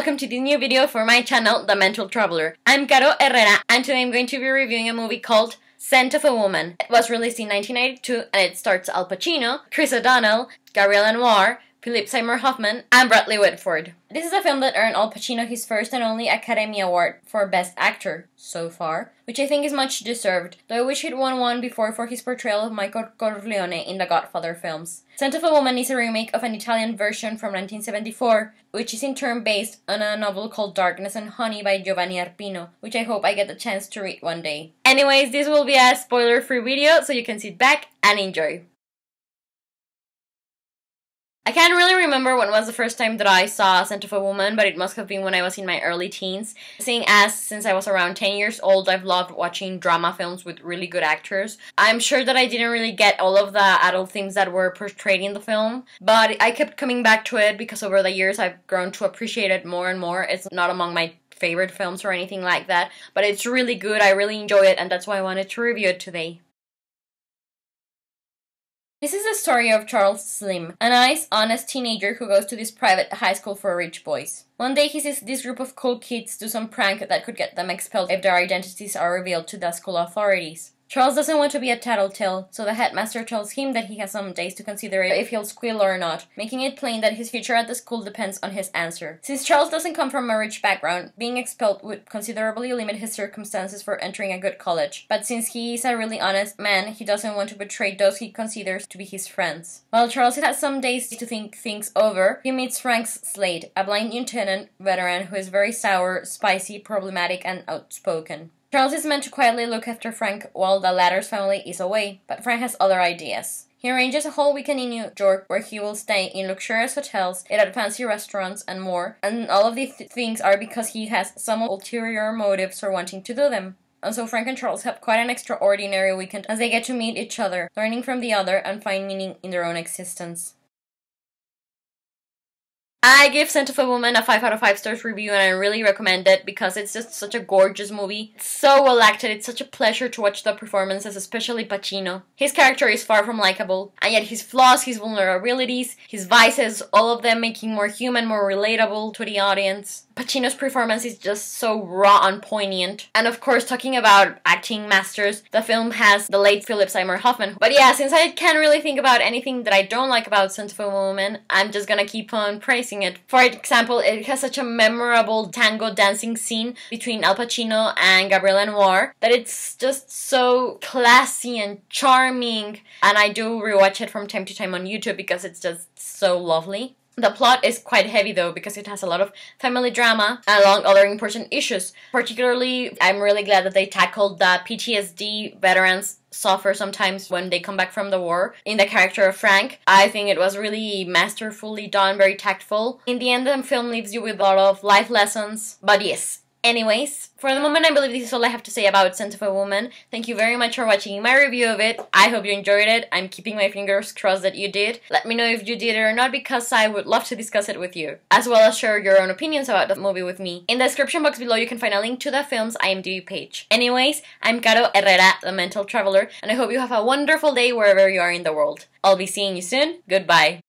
welcome to this new video for my channel, The Mental Traveler. I'm Caro Herrera, and today I'm going to be reviewing a movie called Scent of a Woman. It was released in 1992, and it stars Al Pacino, Chris O'Donnell, Gabrielle Anwar, Philip Seymour Hoffman, and Bradley Whitford. This is a film that earned Al Pacino his first and only Academy Award for Best Actor so far, which I think is much deserved, though I wish he'd won one before for his portrayal of Michael Corleone in the Godfather films. Scent of a Woman is a remake of an Italian version from 1974, which is in turn based on a novel called Darkness and Honey by Giovanni Arpino, which I hope I get the chance to read one day. Anyways, this will be a spoiler-free video, so you can sit back and enjoy. I can't really remember when was the first time that I saw Scent of a Woman, but it must have been when I was in my early teens. Seeing as since I was around 10 years old, I've loved watching drama films with really good actors. I'm sure that I didn't really get all of the adult themes that were portrayed in the film, but I kept coming back to it because over the years I've grown to appreciate it more and more. It's not among my favorite films or anything like that, but it's really good, I really enjoy it, and that's why I wanted to review it today. This is the story of Charles Slim, a nice, honest teenager who goes to this private high school for rich boys. One day he sees this group of cool kids do some prank that could get them expelled if their identities are revealed to the school authorities. Charles doesn't want to be a tattletale, so the headmaster tells him that he has some days to consider if he'll squeal or not, making it plain that his future at the school depends on his answer. Since Charles doesn't come from a rich background, being expelled would considerably limit his circumstances for entering a good college. But since he is a really honest man, he doesn't want to betray those he considers to be his friends. While Charles has some days to think things over, he meets Frank Slade, a blind lieutenant veteran who is very sour, spicy, problematic, and outspoken. Charles is meant to quietly look after Frank while the latter's family is away, but Frank has other ideas. He arranges a whole weekend in New York where he will stay in luxurious hotels, eat at fancy restaurants, and more, and all of these things are because he has some ulterior motives for wanting to do them. And so Frank and Charles have quite an extraordinary weekend as they get to meet each other, learning from the other, and find meaning in their own existence. I give Scent of a Woman a 5 out of 5 stars review, and I really recommend it because it's just such a gorgeous movie. It's so well acted, it's such a pleasure to watch the performances, especially Pacino. His character is far from likable, and yet his flaws, his vulnerabilities, his vices, all of them make him more human, more relatable to the audience. Pacino's performance is just so raw and poignant. And of course, talking about acting masters, the film has the late Philip Seymour Hoffman. But yeah, since I can't really think about anything that I don't like about Scent of a Woman, I'm just gonna keep on praising it. For example, it has such a memorable tango dancing scene between Al Pacino and Gabrielle Anwar that it's just so classy and charming, and I do rewatch it from time to time on YouTube because it's just so lovely. The plot is quite heavy though because it has a lot of family drama along other important issues. Particularly, I'm really glad that they tackled the PTSD veterans suffer sometimes when they come back from the war in the character of Frank. I think it was really masterfully done, very tactful. In the end, the film leaves you with a lot of life lessons, but yes. Anyways, for the moment I believe this is all I have to say about Scent of a Woman. Thank you very much for watching my review of it. I hope you enjoyed it. I'm keeping my fingers crossed that you did. Let me know if you did it or not because I would love to discuss it with you, as well as share your own opinions about the movie with me. In the description box below you can find a link to the film's IMDb page. Anyways, I'm Caro Herrera, the Mental Traveler, and I hope you have a wonderful day wherever you are in the world. I'll be seeing you soon. Goodbye.